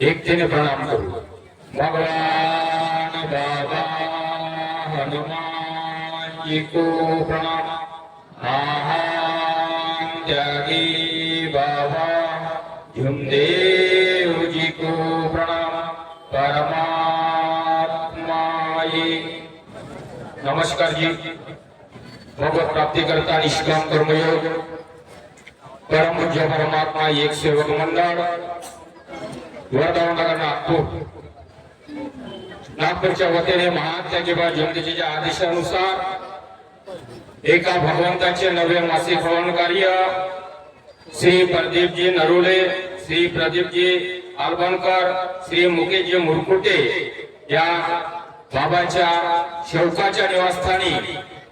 एकतेने प्रणाम करू। भगवान बाबा हनुमान जी को प्रणाम। महान त्यागी बाबा भीमदेव जी को प्रणाम। परमात्मा ये नमस्कार जी। भगवत प्राप्ति करता निष्काम कर्मयोग परम पूज्य परमात्मा एक सेवक मंडळ वर्धा नगर नागपूरच्या वतीने महात्यागीबा जयंतीच्या आदेशानुसार एका भगवंताचे नवे मासिक हवन कार्य श्री प्रदीपजी नरुले, श्री प्रदीपजी आलबनकर, श्री मुकेशजी मुरकुटे या बाबाच्या शेवकाच्या निवासस्थानी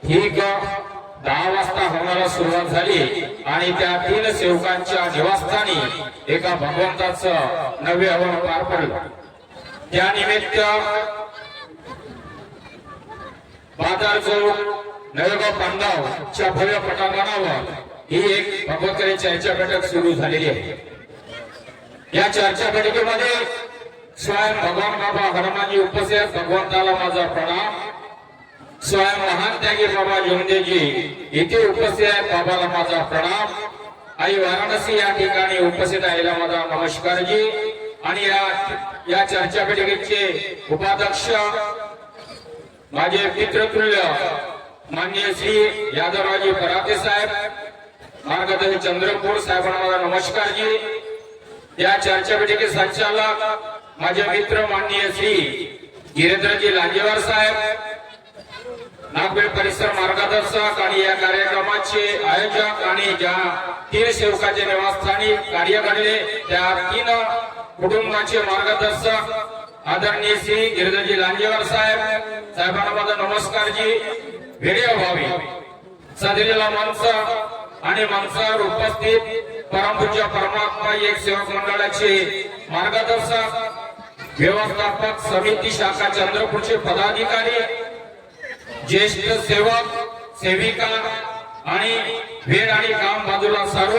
ठीक 10 वाजता होण्याला सुरुवात झाली आणि त्या 3 सेवकांच्या निवासस्थानी एका भगवंताचं नवे हवन पार पडलं। त्यानिमित्त बाजार चौक नवेगाव पांडवच्या भव्य पटांगणावर ही एक भगवंताची चर्चा बैठक सुरू झालेली आहे। या चर्चा बैठकीमध्ये स्वयं भगवान बाबा हनुमानजी उपस्थित। भगवंताला माझा प्रणाम। स्वयं महान त्यागी बाबा जमदेवजी इथे उपस्थित आहेत, बाबाला माझा प्रणाम। आई वाराणसी या ठिकाणी उपस्थित आलेला माझा नमस्कार जी। आणि या चर्चा बैठकीचे उपाध्यक्ष माझे पितृतुल्य माननीय श्री यादवरावजी पराते साहेब, मार्गदर्शक चंद्रपूर साहेबांना माझा नमस्कार जी। या चर्चा बैठकीचे संचालक माझे मित्र माननीय श्री गिरीधरजी लांजेवार साहेब, नागपूर परिसर मार्गदर्शक आणि या कार्यक्रमाचे आयोजक आणि ज्या 3 सेवकाचे निवासस्थानी कार्य घडले त्या 3 कुटुंबाचे मार्गदर्शक आदरणीय श्री गिरीधरजी लांजेवार साहेबांना माझा नमस्कार जी। व्हिडिओ भावी सदरीला मंच आणि मंचावर उपस्थित परमपूज्य परमात्मा एक सेवक मंडळाचे मार्गदर्शक, व्यवस्थापक समिती शाखा चंद्रपूरचे पदाधिकारी, ज्येष्ठ सेवक सेविका आणि वेळ आणि काम बाजूला सर्व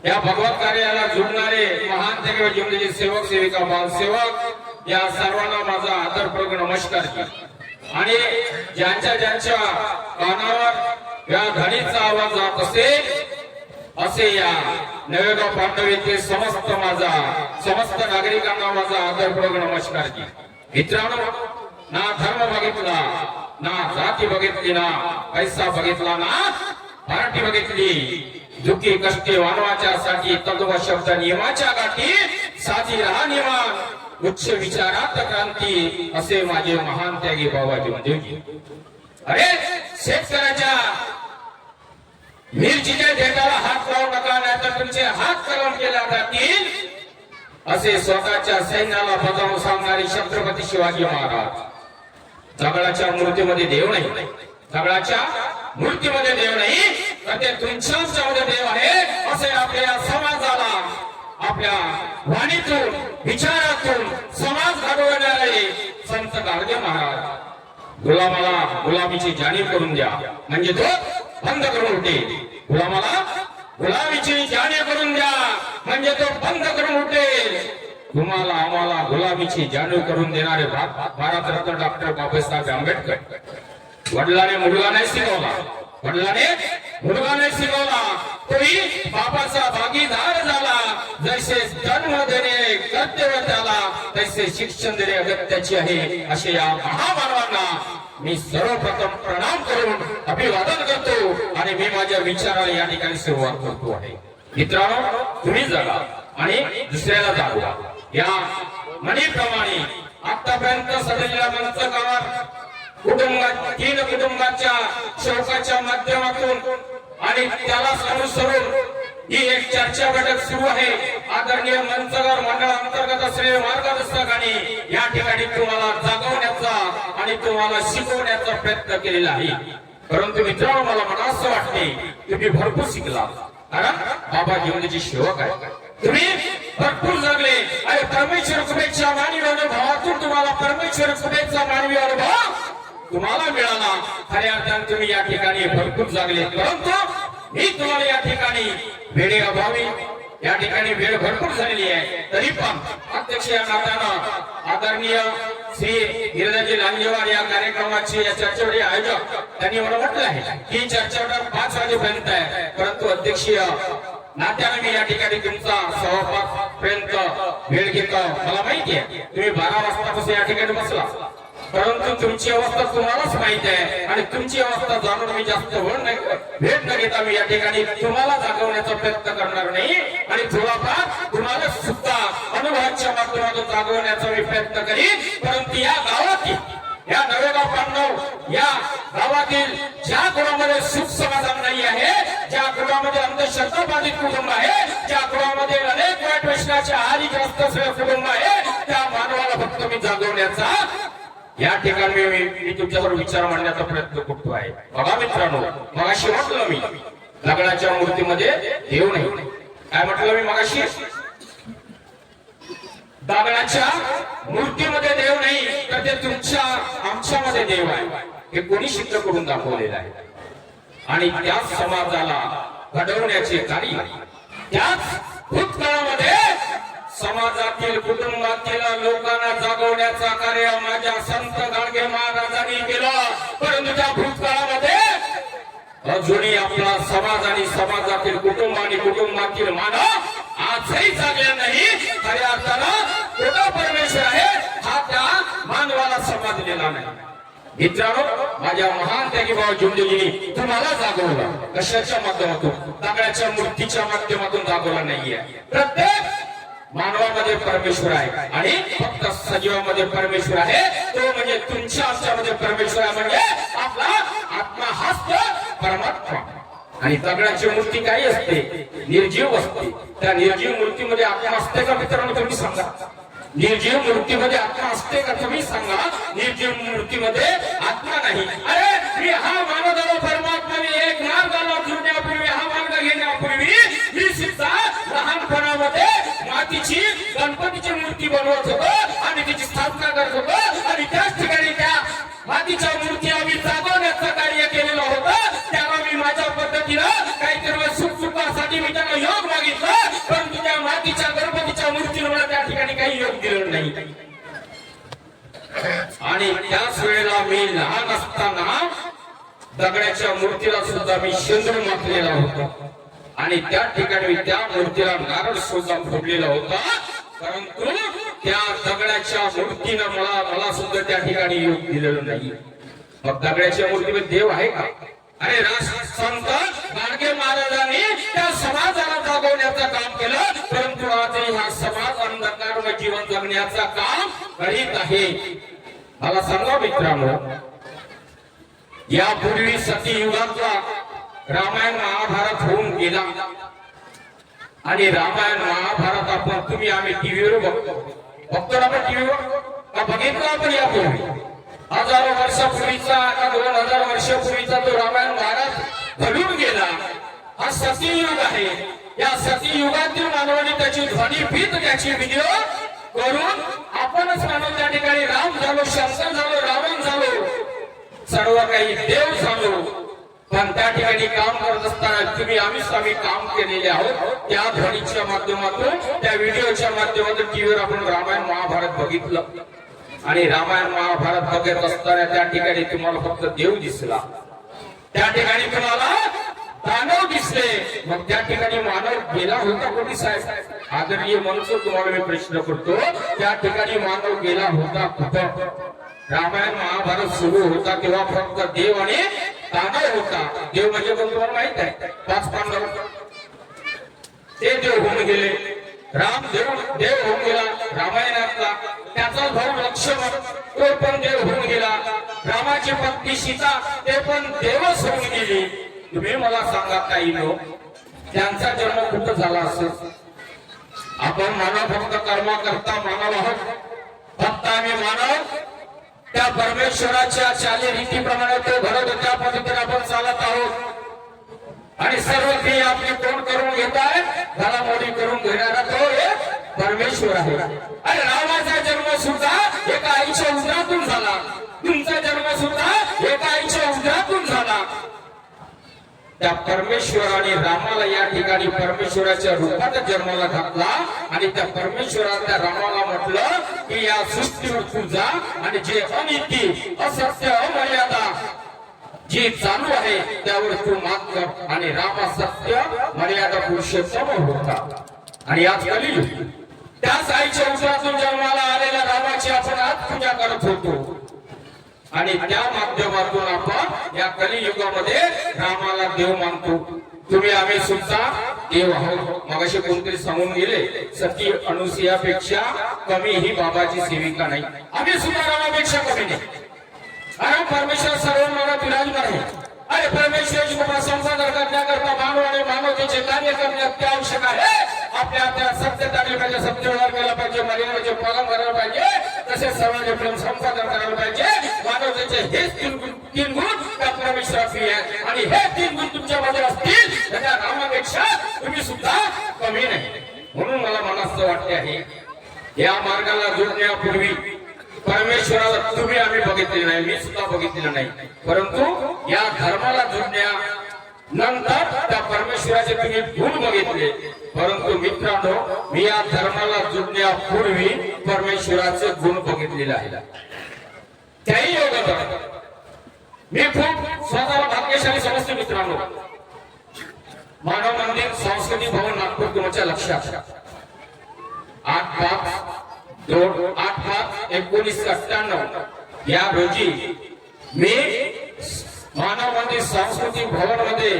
या भगवत कार्याला जुळणारे महान त्यागी सेवक सेविका बालसेवक या सर्वांना माझा आदरपूर्वक नमस्कार जी। आणि ज्यांच्या कानावर या ध्वनीचा आवाज जात असे या नवेगाव पांडव येथील समस्त नागरिकांना माझा आदरपूर्वक नमस्कार जी। मित्रांनो, ना धर्म बघितला, ना जाती बघितली, ना पैसा बघितला, ना मराठी बघितली, दुःखी कष्टी मानवाच्या साठी तत्व शब्द नियमाच्या गाठी साधी राहा निवान, उच्च विचारात क्रांती असे माझे महान त्यागी बाबा जमदेवजी। अरे शेतकऱ्याच्या मिरचीच्या देठाला हात लावू नका, नाहीतर तुमचे हात कलम केल्या जातील असे स्वतःच्या सैन्याला बजावून सांगणारे छत्रपती शिवाजी महाराज। दगडाच्या मूर्तीमध्ये देव नाही, दगडाच्या मूर्तीमध्ये देव नाही, तर ते तुमच्यामध्ये देव आहे असे आपल्या समाजाला आपल्या वाणीतून विचारातून समाज घडवणारे संत गाडगे महाराज। गुलामाला गुलामीची जाणीव करून द्या म्हणजे तो बंद करून उठेल। गुलामाला गुलामीची जाणीव करून द्या म्हणजे तो बंद करून उठेल। तुम्हाला आम्हाला गुलामीची जाणीव करून देणारे भारतरत्न डॉक्टर बाबासाहेब आंबेडकर। वडिलांनी मुलगा नाही शिकवला, तोही बापाचा भागीदार झाला। जैसे जन्म देणे कर्तव्य त्याला, तैसे शिक्षण देणे अगत्याचे आहे। असे या महामानवांना मी सर्वप्रथम प्रणाम करून अभिवादन करतो आणि मी माझ्या विचाराला या ठिकाणी सुरुवात करतो आहे। मित्रांनो, तुम्ही जगा आणि दुसऱ्याला जागवा या म्हणीप्रमाणे आतापर्यंत सदरीला मंचकावर 3 कुटुंबाच्या शोकाच्या माध्यमातून आणि त्याला अनुसरून ही एक चर्चा बैठक सुरू आहे। आदरणीय मंचगार मंडळ अंतर्गत असलेले मार्गदर्शक आणि या ठिकाणी तुम्हाला जागवण्याचा आणि तुम्हाला शिकवण्याचा प्रयत्न केलेला आहे। परंतु मित्रांनो, मला असं वाटते तुम्ही भरपूर शिकला, कारण बाबा जीवनाची सेवक आहे। तुम्ही भरपूर जगले आणि परमेश्वर कृपेच्या मानवी अनुभवातून तुम्हाला परमेश्वर कृपेचा मानवी अनुभव तुम्हाला मिळाला। खऱ्या अर्थाने तुम्ही या ठिकाणी भरपूर जगले, परंतु मी तुम्हाला या ठिकाणी वेळे अभावी या ठिकाणी वेळ भरपूर झालेली आहे, तरी पण अध्यक्ष या नात्यानं आदरणीय श्री गिरिराजी लांजेवार या कार्यक्रमाचे या चर्चेचे आयोजक त्यांनी मला म्हटलं आहे की चर्चा 5 वाजेपर्यंत आहे, परंतु अध्यक्षीय नात्यानं मी या ठिकाणी तुमचा 5:15 पर्यंत वेळ घेतो. मला माहिती आहे तुम्ही 12 वाजतापासून या ठिकाणी बसला, परंतु तुमची अवस्था तुम्हालाच माहिती आहे आणि तुमची अवस्था जाणून मी जास्त वेळ न घेता मी या ठिकाणी तुम्हाला जागवण्याचा प्रयत्न करणार नाही आणि थोडाफार तुम्हाला सुद्धा अनुभवाच्या माध्यमातून जागवण्याचा मी प्रयत्न करीन. परंतु या गावातील या नवेगाव पांडव या गावातील ज्या कुळामध्ये सुख समाधान नाही आहे, ज्या कुळामध्ये अंधश्रद्धा बाधित कुटुंब आहे, ज्या कुळामध्ये अनेक वाईट व्यसनाचे आहारी ग्रस्त कुटुंब आहे, त्या मानवाला फक्त मी जागवण्याचा या ठिकाणी मी तुमच्यावर विचार मांडण्याचा प्रयत्न करतो आहे. बघा मित्रांनो, मगाशी म्हटलं मी दगडाच्या मूर्तीमध्ये देव नाही. काय म्हटलं मी मगाशी? दगडाच्या मूर्तीमध्ये देव नाही, तर ते तुमच्या आमच्यामध्ये देव आहे. हे कोणी सिद्ध करून दाखवलेलं आहे आणि त्याच समाजाला घडवण्याचे कार्य त्याच भूतकाळामध्ये समाजातील कुटुंबातील लोकांना जागवण्याचा कार्य माझ्या संत गाडगे महाराजांनी केलं. परंतु त्या भूतकाळामध्ये अजूनही आपला समाज आणि समाजातील कुटुंब आणि कुटुंबातील मानव आजही जागले नाही. खऱ्या अर्थानं कुठं परमेश्वर आहे हा त्या मानवाला समजलेला नाही. मित्रांनो, माझ्या महान त्यागी भाऊ जुंडजींनी तुम्हाला जागवलं. कशाच्या माध्यमातून? दगडाच्या मूर्तीच्या माध्यमातून जागवला नाहीये. प्रत्येक मानवामध्ये परमेश्वर आहे आणि फक्त सजीवामध्ये परमेश्वर आहे, तो म्हणजे तुमच्या आमच्यामध्ये परमेश्वर आहे, म्हणजे आपला आत्मा हाच परमात्मा. आणि दगडाची मूर्ती काही असते? निर्जीव असते. त्या निर्जीव मूर्तीमध्ये आत्मा असते का मित्रांनो? तुम्ही सांगा. निर्जीव मूर्तीमध्ये आत्मा असते का? तुम्ही सांगा. निर्जीव मूर्तीमध्ये आत्मा नाही. अरे मी हा मानव झालो परमात्मा, मी एक मार्ग आला जुळण्यापूर्वी, हा मार्ग घेण्यापूर्वी मी सुद्धा लहानपणामध्ये मातीची गणपतीची मूर्ती बनवत होतो आणि तिची स्थापना करत होतो आणि त्याच ठिकाणी त्या मातीच्या मूर्ती आम्ही जागवण्याचं कार्य केलेलं होतं. त्याला मी माझ्या पद्धतीनं काहीतरी सुख सुखासाठी मी त्यांना योग मागितलं, परंतु त्या मातीच्या गणपतीच्या मूर्तीला मला त्या ठिकाणी काही योग दिलं नाही. आणि त्याच वेळेला मी लहान असताना दगडाच्या मूर्तीला सुद्धा मी शेंदूर माखलेला होता आणि त्या ठिकाणी त्या मूर्तीला नारळ सुद्धा फोडलेला होता, परंतु त्या दगडाच्या मूर्तीनं मला सुद्धा त्या ठिकाणी योग दिलेलं नाही. मग दगडाच्या मूर्तीमध्ये देव आहे का? अरे संत गाडगे महाराजांनी त्या समाजाला जागवण्याचं काम केलं, परंतु आजही हा समाज अंधकारमय जीवन जगण्याचं काम करीत आहे. मला सांगा मित्रांनो, यापूर्वी सतीयुगातला रामायण महाभारत होऊन गेला आणि रामायण महाभारत आपण तुम्ही आम्ही टीव्हीवर बघतो ना. आपण टीव्हीवर का बघितलं आपण यापूर्वी? हजारो वर्षापूर्वीचा आता 2000 वर्षापूर्वीचा तो रामायण महाभारत घडून गेला. हा सतीयुग आहे. या सतीयुगातील मानवाने त्याची ध्वनिफीत त्याची व्हिडिओ करून आपणच मानव त्या ठिकाणी राम झालो, शंकर झालो, रावण झालो, सर्व काही देव झालो. पण त्या ठिकाणी काम करत असताना तुम्ही आम्ही काम केलेले आहोत. त्या ध्वनीच्या माध्यमातून त्या व्हिडिओच्या माध्यमातून टीव्हीवर आपण रामायण महाभारत बघितलं आणि रामायण महाभारत बघत असताना त्या ठिकाणी तुम्हाला फक्त देव दिसला, त्या ठिकाणी तुम्हाला दानव दिसले. मग त्या ठिकाणी मानव गेला होता कोणी साहेब? आदरणीय मनसो तुम्हाला मी प्रश्न करतो, त्या ठिकाणी मानव गेला होता कुठं? रामायण महाभारत सुरू होता तेव्हा फक्त देव आणि दानव होता. देव म्हणजे पण तुम्हाला माहित आहे, 5 पांडव ते देव होऊन गेले. राम देव होऊन गेला रामायणातला. त्याचा भाऊ लक्ष्मण तो पण देव होऊन गेला. रामाची पत्नी सीता ते पण देवच होऊन गेली. तुम्ही मला सांगा काही लोक त्यांचा जन्म कुठं झाला असेल? आपण मानव फक्त कर्म करता मानव आहोत. फक्त आम्ही मानव त्या परमेश्वराच्या चालीरीतीप्रमाणे तो घडत त्या पद्धतीने आपण चालत आहोत आणि सर्व काही आपली कोण करून घेत आहे? घडामोडी करून घेणारा तो परमेश्वर आहे. आणि रामाचा जन्म सुद्धा एका आईच्या उदरातून झाला. तुमचा जन्म सुद्धा एका आईच्या उदरातून झाला. त्या परमेश्वराने रामाला या ठिकाणी परमेश्वराच्या रूपात जन्माला घातला आणि त्या परमेश्वराने त्या रामाला म्हटलं की या सृष्टीवर तू जा आणि जे अनिती असत्य अमर्यादा जी चालू आहे त्यावर तू मात कर. आणि राम सत्य मर्यादा पुरुषोत्तम होता. आणि आज कलियुग त्याच आईच्या उदरातून जन्माला आलेल्या रामाची आपण आज पूजा करत होतो आणि त्या माध्यमातून आपण या कलियुगामध्ये रामाला देव मानतो. तुम्ही आम्ही सुद्धा देव आहोत. मगाशी कोणतरी सांगून गेले सती अनुसयापेक्षा कमी ही बाबाची सेविका नाही. आम्ही सुद्धा रामापेक्षा कमी नाही. अरे परमेश्वर सर्व मनात विराजमान आहे. अरे परमेश्वराची कृपा संपादन करण्याकरता मानव आणि मानवतेचे कार्य करणे अत्यावश्यक आहे. आपल्या त्या सत्य टाळले पाहिजे, सत्य व्यवहार केला पाहिजे, मर्यादेचे पालन करायला पाहिजे, तसेच सर्वांचे प्रेम संपादन करायला पाहिजे. मानवतेचे हेच तीन गुण त्या परमेश्वराची आहे आणि हे तीन गुण तुमच्यामध्ये असतील तर त्या रामापेक्षा तुम्ही सुद्धा कमी नाही. म्हणून मला मनात वाटते आहे या मार्गाला जोडण्यापूर्वी परमेश्वराला तुम्ही आम्ही बघितले नाही, मी सुद्धा बघितलेलं नाही, परंतु या धर्माला जोडण्या नंतर त्या परमेश्वराचे तुम्ही गुण बघितले. परंतु मित्रांनो मी या धर्माला जोडण्यापूर्वी परमेश्वराचे गुण बघितलेले आहे. त्याही योगात मी खूप स्वतःला भाग्यशाली समजतो. मित्रांनो मानव मंदिर संस्कृती भवन नागपूर तुमच्या लक्षात 8/5/1998 या रोजी मी मानव मंदिर संस्कृती भवन मध्ये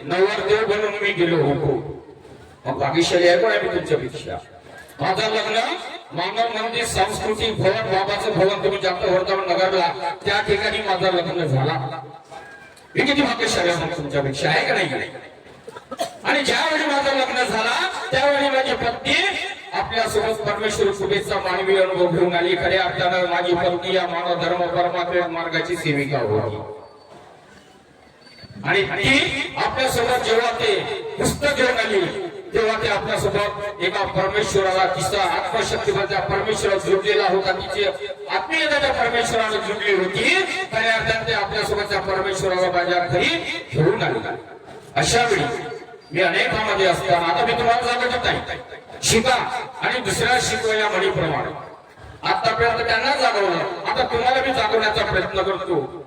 नवरदेव बनून मी गेलो होतो. मग भाग्यशाली आहे कोण आहे तुमच्यापेक्षा. माझं लग्न मानव मंदिर संस्कृती भवन बाबाचं भवन तुम्ही जास्त वर्तमान नगरला त्या ठिकाणी माझं लग्न झाला. मी किती भाग्यशाली आहे तुमच्यापेक्षा आहे का नाही. आणि ज्यावेळी माझं लग्न झाला त्यावेळी माझी पत्नी आपल्या सोबत परमेश्वर शुभेच्छा मानवी अनुभव घेऊन आली. खऱ्या अर्थानं माझी पत्नी या मानव धर्म परमात्मा मार्गाची सेविका होती. आणि ती आपल्या सोबत जेव्हा ते पुस्तक घेऊन आली तेव्हा ते आपल्या सोबत एका परमेश्वराला तिचा आत्मशक्तीच्या परमेश्वराला जोडलेला होता. तिची आत्मीयता त्या परमेश्वराला जोडली होती. खऱ्या अर्थाने ते आपल्या सोबत त्या परमेश्वराला माझ्या घरी घेऊन आली. अशा वेळी मी अनेकांमध्ये असताना आता मी तुम्हाला सांगत नाही शिका आणि दुसऱ्या शिकवा या म्हणीप्रमाणे आतापर्यंत त्यांना जागवलं, आता तुम्हाला मी जागवण्याचा प्रयत्न करतो.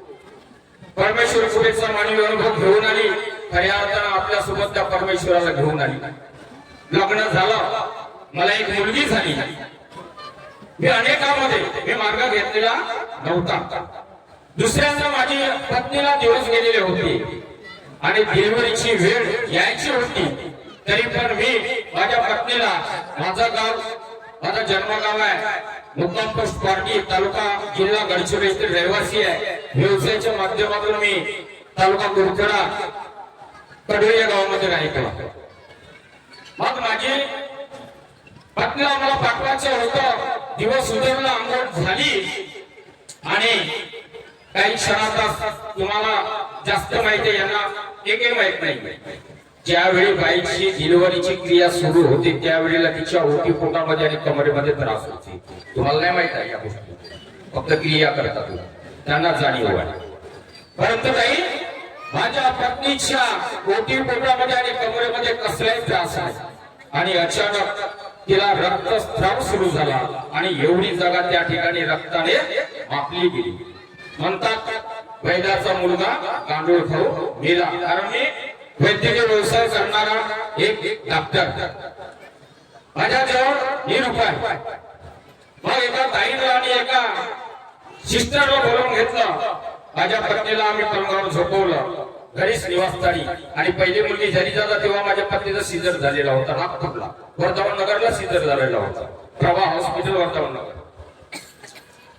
परमेश्वर शुभेच्छा मानवी अनुभव घेऊन आली. खऱ्या अर्थानं आपल्या सोबत त्या परमेश्वराला घेऊन आली. लग्न झालं, मला एक मुलगी झाली. मी अनेकांमध्ये मी मार्ग घेतलेला नव्हता. दुसऱ्यांदा माझी पत्नीला दिवस गेलेले होते आणि डिलिव्हरीची वेळ यायची होती. तरी पण मी माझ्या पत्नीला माझं गाव माझा जन्मगाव आहे मुक्काम पोस्ट पार्टी तालुका जिल्हा गडचिरोली येथील रहिवासी आहे. व्यवसायाच्या माध्यमातून मी तालुका कुरखेडा कडवे या गावामध्ये राहिलो. मग माझी पत्नीला मला पाठवायचं होतं. दिवस उजळला, अंघोळ झाली आणि काही क्षणातच तुम्हाला जास्त माहिती आहे यांना एकही माहित नाही. ज्यावेळी बाईची डिलिव्हरीची क्रिया सुरू होती त्यावेळेला तिच्या ओटी पोटामध्ये आणि कमरेमध्ये त्रास होती. तुम्हाला नाही माहित आहे या गोष्टी, फक्त क्रिया करतात त्यांना जाणीव आहे. परंतु काही माझ्या पत्नीच्या ओटी पोटामध्ये आणि कमरेमध्ये कसलाही त्रास आहे आणि अचानक तिला रक्तस्राव सुरू झाला आणि एवढी जागा त्या ठिकाणी रक्ताने मापली गेली. म्हणतात वैद्याचा मुलगा गांडूळ खाऊ मेला. कारण मी वैद्यकीय व्यवसाय करणारा एक डॉक्टर माझ्याजवळ निरुपाय. मग एका ताईला आणि एका सिस्टरला बोलवून घेतलं. माझ्या पत्नीला आम्ही पलंगावर झोपवलं घरीच निवासस्थानी. आणि पहिली मुलगी झाली जाता तेव्हा माझ्या पत्नीचा सीझर झालेला होता नागपूरला. वर्धमान नगरला सीझर झालेला होता, प्रभा हॉस्पिटल वर्धमान नगर.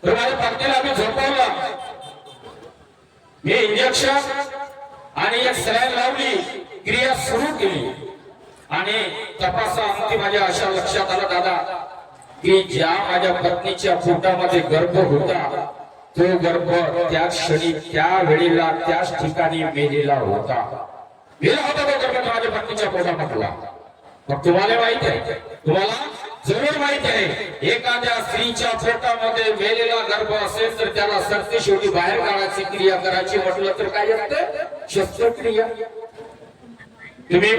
तर माझ्या पत्नीला आम्ही झोपवलं. मी इंजेक्शन आणि एक सलाईन लावली, क्रिया सुरू केली आणि तपासाअंती माझ्या अशा लक्षात आलं दादा की ज्या माझ्या पत्नीच्या पोटामध्ये गर्भ होता तो गर्भ त्या क्षणी त्या वेळेला त्याच ठिकाणी मेलेला होता. मेला होता तो गर्भ माझ्या पत्नीच्या पोटामधला. मग तुम्हाला माहिती आहे, तुम्हाला जरूर माहिती आहे एखाद्या स्त्रीच्या पोटामध्ये मेलेला गर्भ असेल तर त्याला सरते शेवटी बाहेर काढायची क्रिया करायची म्हटलं तर काय असतं शस्त्रक्रिया. तुम्ही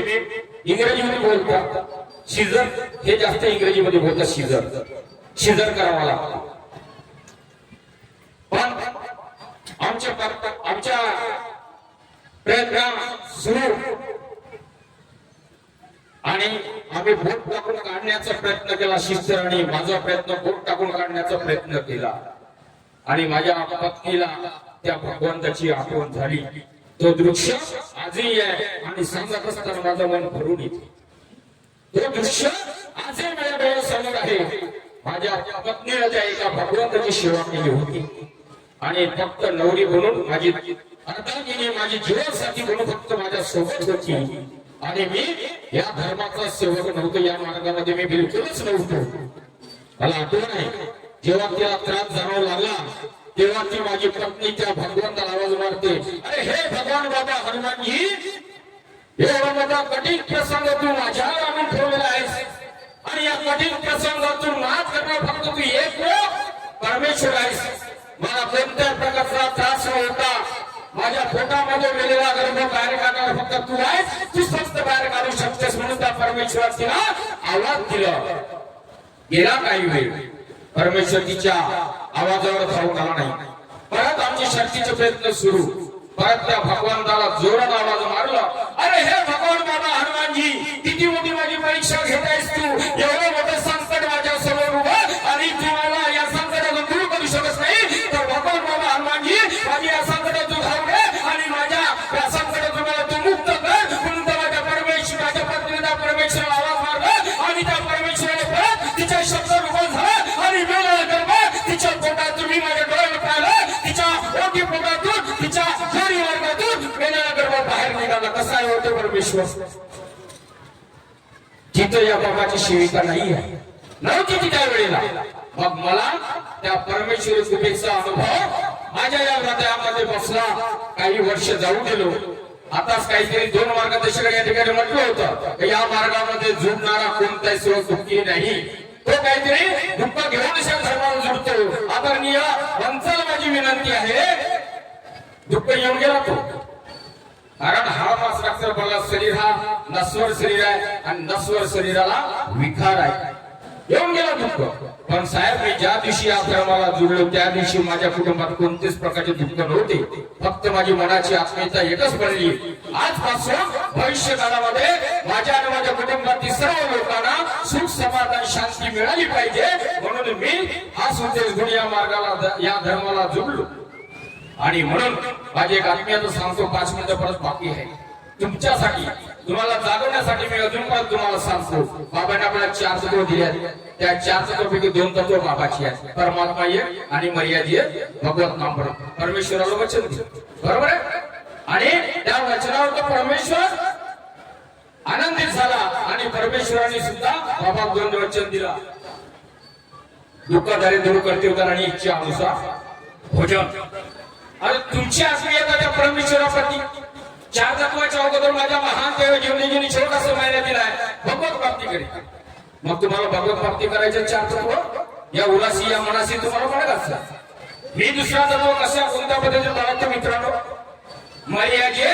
इंग्रजीमध्ये बोलता शिजर, हे जास्त इंग्रजीमध्ये बोलतात शिजर, शिजर करावा लागतो. पण आमच्या प्रयत्न सुरू आणि आम्ही बोट टाकून काढण्याचा प्रयत्न केला. शिस्तर आणि माझा प्रयत्न बोट टाकून काढण्याचा प्रयत्न केला आणि माझ्या पत्नीला त्या भगवंताची आठवण झाली. तो दृश्य आजही आहे आणि सांगत असताना माझं मन भरून येते. तो दृश्य आजही माझ्या डोळ्यासमोर आहे. माझ्या पत्नीला त्या एका भगवंताची सेवा केली होती आणि फक्त नवरी म्हणून माझी अर्धांगिनी, माझी जीवनसाथी म्हणून फक्त माझ्या सोबत होती आणि मी या धर्माचा सेवक नव्हतो. या मार्गामध्ये मी बिलकुलच नव्हतो. मला आठवण आहे जेव्हा तिला त्रास जाणवू लागला तेव्हा ती माझी पत्नी त्या भगवंताला आवाज मारते, अरे हे भगवान बाबा हनुमानजी, एवढा मोठा कठीण प्रसंग तू माझ्यावर आणून ठेवलेला आहेस आणि या कठीण प्रसंगातून मात करणार फक्त तू एक परमेश्वर आहेस. मला कोणत्या प्रकारचा त्रास होता, माझ्या पोटामध्ये वेलेला गर्भ बाहेर काढणार फक्त तू आहेस, तू फक्त बाहेर काढू शकतेस म्हणून त्या परमेश्वर तिला आवाज दिला. गेला काही वेळ परमेश्वर तिच्या आवाजावर धावून आला नाही. परत आमचे शक्तीचे प्रयत्न सुरू. परत त्या भगवंताला जोरात आवाज मारला, अरे हे भगवान बाबा हनुमानजी, किती मोठी माझी परीक्षा घेतायस तू, एवढं मोठं संकट माझ्या समोर उभं आणि तू मला या संकटातून दूर करू शकत नाही. तर भगवान बाबा हनुमानजी, माझी या संकटातून धाव घे आणि माझ्या या संकटातून मला तू मुक्त कर. म्हणून माझ्या परमेश्वर, माझ्या पत्नीला परमेश्वराला आवाज मारला आणि त्या परमेश्वराने परत तिच्या शब्द उभं झाला आणि वेळेला गर्भ तिच्या पोटात तुम्ही माझ्या डोळ्याला पाहिलं, तिच्या ओटी पोटातून तिच्या जोडी वर्गातून वेळेला गर्भ बाहेर निघाला. कसा आहे होते परमेश्वर. जिथं या बाबाची सेविका नाही आहे, नव्हती ती त्या वेळेला. मग मला त्या परमेश्वरी कृपेचा अनुभव माझ्या या हृदयामध्ये बसला. काही वर्ष जाऊ गेलो. आताच काहीतरी 2 मार्गदर्शक या ठिकाणी म्हटलं होतं, या मार्गामध्ये जुडणारा कोणताही सेवक दुःखी नाही. तो काहीतरी दुःख घेऊन धर्माला जुडतो. आदरणीय वंचाला माझी विनंती आहे, दुःख येऊन गेला तो, कारण हा मास्टर बघा शरीर हा नश्वर शरीर आहे आणि नश्वर शरीराला विकार आहे. येऊन गेला दुःख. पण साहेब, मी ज्या दिवशी या धर्माला जुळलो त्या दिवशी माझ्या कुटुंबात कोणतेच प्रकारचे दुःख नव्हते. फक्त माझी मनाची आत्मीयता एकच बनली, आजपासून भविष्य काळामध्ये माझ्या आणि माझ्या कुटुंबातील सर्व लोकांना सुख समाधान शांती मिळाली पाहिजे म्हणून मी हा संदेश घेऊन या मार्गाला, या धर्माला जुळलो. आणि म्हणून माझी एक आत्मीयता सांगतो. 5 मिनिटं परत बाकी आहे तुमच्यासाठी, तुम्हाला जागवण्यासाठी. मी अजून परत तुम्हाला सांगतो, बाबांनी आपल्याला 4 तत्व दिले आहेत. त्या 4 तत्वापैकी 2 तत्व बाबाची आहेत. परमात्मा एक आणि मर्यादी भगवत नाम परमेश्वराला वचन दिलं, बरोबर आहे. आणि त्या वचनावर तो परमेश्वर आनंदित झाला आणि परमेश्वराने सुद्धा बाबा 2 वचन दिला, दुःखदारी दूर करते उतार आणि इच्छा अनुसार भोजन. अरे तुमची आत्मीयता त्या परमेश्वराप्रती 4 तत्वाच्या अगोदर माझ्या महान देव जीवनाने छोटासा महिना दिलाय भगवत प्राप्ती करी. मग तुम्हाला भगवत प्राप्ती करायचे 4 तत्व या उरासी या मनाशी तुम्हाला म्हणायचं. मी दुसरा तत्व कशा कोणत्या पद्धतीने बघतो मित्रांनो, मर्याजे,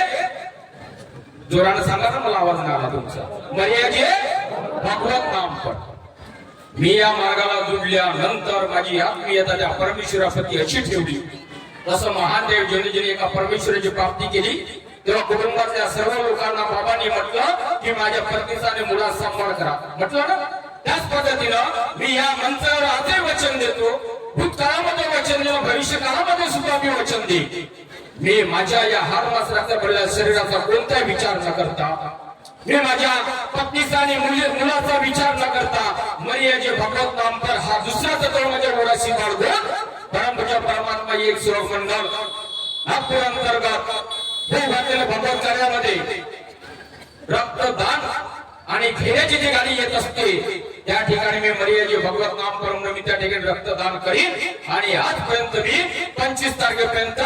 जोरानं सांगा ना, मला आवाज नाही आला तुमचा. मर्याजे भगवत नामपट. मी या मार्गाला जुडल्यानंतर माझी आत्मीयता त्या परमेश्वराप्रती अशी ठेवली. तसं महान देव जीवनाने एका परमेश्वराची प्राप्ती केली तेव्हा कुटुंबातल्या सर्व लोकांना बाबांनी म्हटलं की माझ्या पत्नीचा आणि मुलाचा सांभाळ करा. म्हटलं ना, त्याच पद्धतीनं मी या मंत्रावर आजही वचन देतो. भूतकाळामध्ये वचन दिलं, भविष्य काळामध्ये सुद्धा मी वचन देईन. मी माझ्या या हारमासराच्या भरलेल्या शरीराचा कोणताही विचार न करता, मी माझ्या पत्नीचा आणि मुलाचा विचार न करता मर्याजे भगवत नाम पर हा दुसरा तत्व माझ्या मुलाशी बाळगून परमपूज्य परमात्मा एक सेवक मंडळ नागपूर अंतर्गत भूभारतीय भगवत कार्यामध्ये रक्तदान आणि घेण्याची जी गाडी येत असते त्या ठिकाणी मी मर्याजे भगवत नाम करून मी त्या ठिकाणी रक्तदान करीन. आणि आजपर्यंत मी 25 तारखेपर्यंत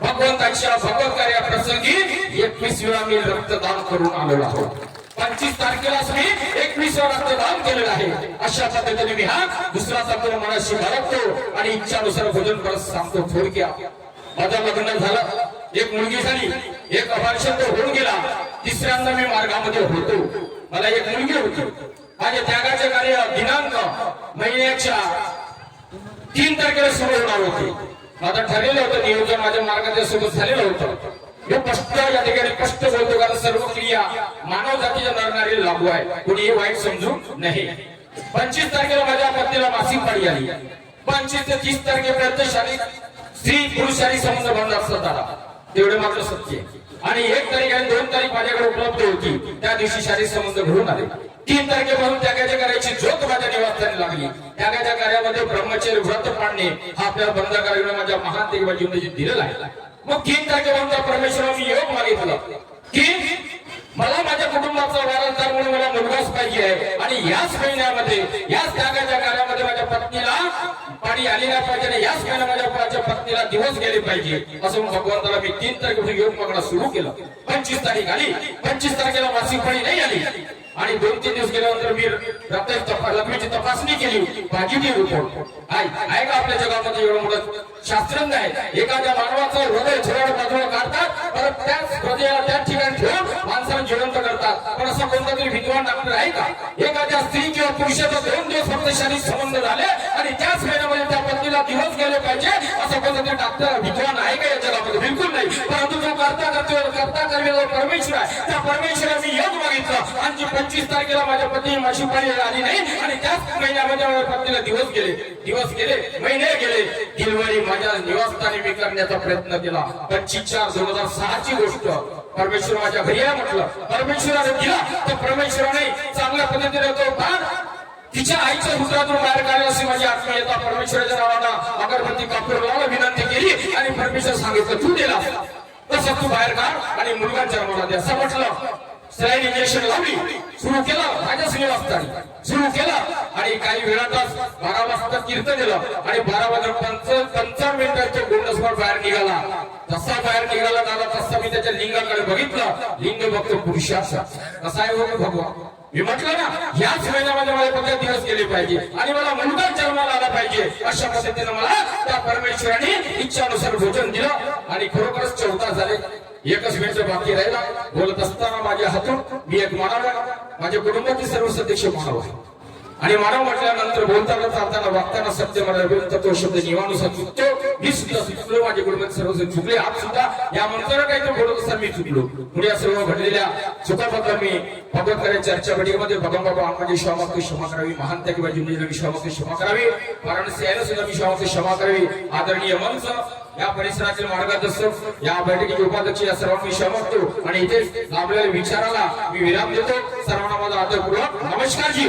भगवंताच्या भगवत कार्याप्रसंगी 21 वेळा मी रक्तदान करून आलेलो आहोत. 25 तारखेलाच मी 21 वेळा रक्तदान केलेलं आहे. अशा पद्धतीने मी हा दुसरा तत्व मनाशी बाळगतो आणि इच्छानुसार भोजन परत सांगतो. थोडक्यात माझं लग्न झालं, एक मुलगी झाली, एक अभाषण होऊन गेला, तिसऱ्यांदा मी मार्गामध्ये होतो. मला एक मुलगी होती. माझ्या त्यागाचे कार्य दिनांक महिन्याच्या 3 तारखेला सुरू होणार होते. माझं ठरलेलं होतं, नियोजन माझ्या मार्गाच्या सोबत झालेलं होतं. हे स्पष्ट या ठिकाणी स्पष्ट बोलतो, कारण सर्व क्रिया मानव जातीच्या नरणारी लागू आहे, कुणीही वाईट समजू नये. 25 तारखेला माझ्या पत्नीला मासिक पाळी आली. 25 ते 30 तारखेपर्यंत शारीरिक स्त्री पुरुष शारीरिक संबंध बंद असत आला, तेवढे मात्र सत्य. आणि 1 तारीख आणि 2 तारीख माझ्याकडे उपलब्ध होती, त्या दिवशी शारीरिक संबंध घडून आले. 3 तारखेपासून त्यागाच्या कार्याची ज्योत माझ्या निवासस्थानी लागली. त्यागाच्या कार्यामध्ये ब्रह्मचर्य व्रत पाळणे हा आपल्याला बंद करायला माझ्या महान तेगबा जीवनाची दिलेला आहे. मग 3 तारखेपासून परमेश्वराने मी योग मागितला की मला माझ्या कुटुंबाचा वारसदार म्हणून मला मुलगाच पाहिजे आहे, आणि याच महिन्यामध्ये याच त्यागाच्या कार्यामध्ये माझ्या पत्नीला पाणी आली नाही पाहिजे, आणि याच महिन्यामध्ये माझ्या पत्नीला दिवस गेले पाहिजे असं भगवंताला मी 3 तारखेपासून योग मागणं सुरू केलं. 25 तारीख आली. 25 तारखेला मासिक पाळी नाही आली, आणि 2-3 दिवस गेल्यानंतर मी लग्नाची तपासणी केली. पॉझिटिव्ह रिपोर्ट आहे का आपल्या जगामध्ये एवढं मोठं शास्त्रज्ञ आहे. एखाद्या मानवाचं हृदय झोड बाजूला काढतात, परत त्याच हृदयाला त्याच ठिकाणी ठेवून माणसाला जिवंत करतात. पण असा कोणता तरी विद्वान डॉक्टर आहे का? एखाद्या स्त्री किंवा पुरुषाचा 2 दिवस फक्त शारीरिक संबंध झाले आणि त्याच महिन्यामध्ये त्या पत्नीला दिवस गेले पाहिजे असं कोणता तरी डॉक्टर विद्वान आहे का या जगामध्ये? बिलकुल नाही. परंतु जो करता करता परमेश्वर आहे, त्या परमेश्वराने योग मागितलं, आणि 25 तारखेला माझ्या पत्नी मासिक पाळी आली नाही, आणि त्याच महिन्यामध्ये माझ्या पत्नीला दिवस गेले, महिने गेले. डिलिव्हरी माझ्या निवासस्थानी मी करण्याचा प्रयत्न केला. 25/4/2006 ची गोष्ट. परमेश्वर माझ्या घरी आहे म्हटलं, परमेश्वराने दिला तर परमेश्वराने चांगल्या पद्धतीने तो दान तिच्या आईच्या सूत्रातून बाहेर काढला अशी माझी आत्मीयता. परमेश्वराच्या नावानं अगरबत्ती कापूर लावला, विनंती केली, आणि परमेश्वर सांगितलं तू दिला तसं तू बाहेर काढ आणि मुलगा जन्माला दे असं म्हटलं. सलाईन इंजेक्शन लावली, सुरू केलं माझ्या निवासस्थानी सुरू केलं, आणि काही वेळातच 12 वाजता कीर्तन दिलं, आणि 12 वाजून 55 मिनिटांच्या गोंडस्वर बाहेर निघाला. जसा बाहेर निघाला दादा तसा मी त्याच्या लिंगाकडे बघितलं. लिंग बघतो पुरुषाचा. कसा आहे हो भगवान? मी म्हटलं ना, याच महिन्यामध्ये मला 15 दिवस गेले पाहिजे, आणि मला मुलगा जन्माला आला पाहिजे. अशा पद्धतीने मला त्या परमेश्वराने इच्छानुसार भोजन दिलं, आणि खरोखरच 14 झाले. 1 मिनिट बाकी राहिला. बोलत असताना माझ्या हातून मी एक मानव, माझ्या कुटुंबातील सर्व सदस्य मानव आहे, आणि मानव म्हटल्यानंतर बोलताना चालताना वागताना सत्य मला तो शब्द नियमानुसार चुकतो. मी सुद्धा चुकलो, माझे कुटुंबात सर्वजण चुकले. आज सुद्धा या मंत्राला काहीतरी बोलत असताना मी चुकलो. पुढे या सर्व घडलेल्या चुकाबद्दल मी भगवत चर्चा बैठकीमध्ये भगवान बाबा आम्हाला क्षमा क्षमा करावी, महान किंवा जीवनाला क्षमा करावी, वाराणसी यायला सुद्धा मी क्षमा करावी. आदरणीय मंच, या परिसरातील मार्गदर्शक, या बैठकीचे उपाध्यक्ष, या सर्वांनी क्षमा, आणि इथे लाभलेल्या विचाराला मी विराम देतो. सर्वांना माझा आदरपूर्वक नमस्कार जी.